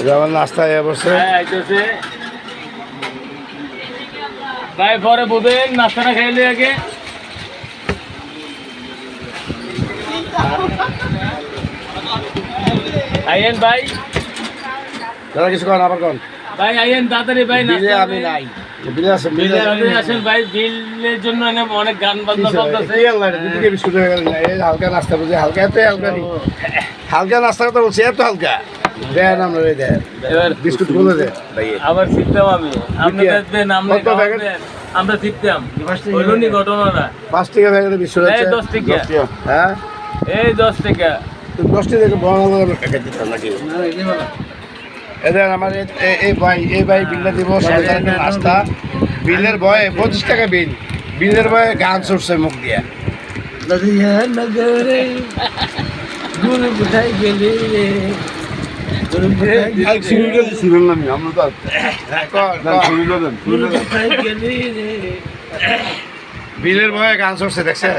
যেমন নাস্তায় বসে ভাই পরে বুঝেন নাস্তাটা খাইলে আগে আইয়েন ভাই দাদা কিছু করেন আবার কন ভাই আইয়েন তাড়াতাড়ি ভাই বিলে আমি নাই বিলে আছে বিলে আসেন ভাই বিলের জন্য অনেক গান বাজনা চলতেছে এই আল্লাহ দিদিকে বিস্কুট হয়ে গেল এই হালকা নাস্তা বুঝি হালকা এত হালকা নি হালকা নাস্তা কথা বলছি এত হালকা দেন আমরা দেন এবার বিস্কুট গুলো দেন ভাই আবার শিখতাম আমি আপনাদের দেন আমরা শিখতাম হইলনি ঘটনাটা 5 টাকা প্যাকেটে বিস্কুট আছে 10 টাকা হ্যাঁ এই 10 টাকা তো 10 টাকা বড় বড় প্যাকেট দিতাম নাকি এদের আমার এই ভাই বিলটা দিব নাস্তা বিলের বয়ে 25 টাকা বিল বিলের বয়ে গান চড়ছে মুখ দিয়া নগরে গুরু কোথায় গেলি রে বিলের বয়ে গান চড়ছে দেখছেন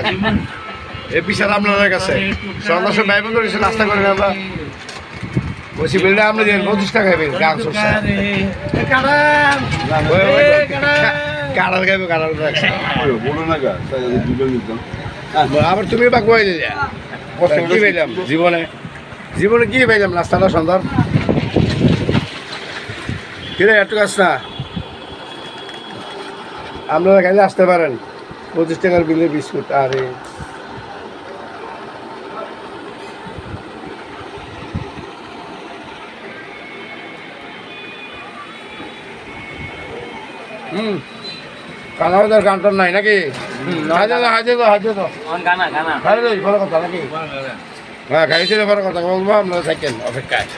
এই পিছার আপনাদের কাছে সন্ধ্যা ভাই বন্ধু নাস্তা করে আমরা বলছি বিলটা আমরা দিন 25 টাকা খাইবেন গান চড়ছে কাড়ার খাইবে কাড়ার আবার তুমি বা কয়ে দিলে কি পাইলাম জীবনে জীবনে কি পাইলাম নাস্তাটা সুন্দর কিরে একটু কাজ না আপনারা খাইলে আসতে পারেন 25 টাকার বিলে বিস্কুট আরে কানাওয়ার গানটা নাই নাকি হাজে তো গানা গানা ভালো কথা নাকি হ্যাঁ খাইছিল বড় কথা বলবো আমরা থাকেন অপেক্ষায়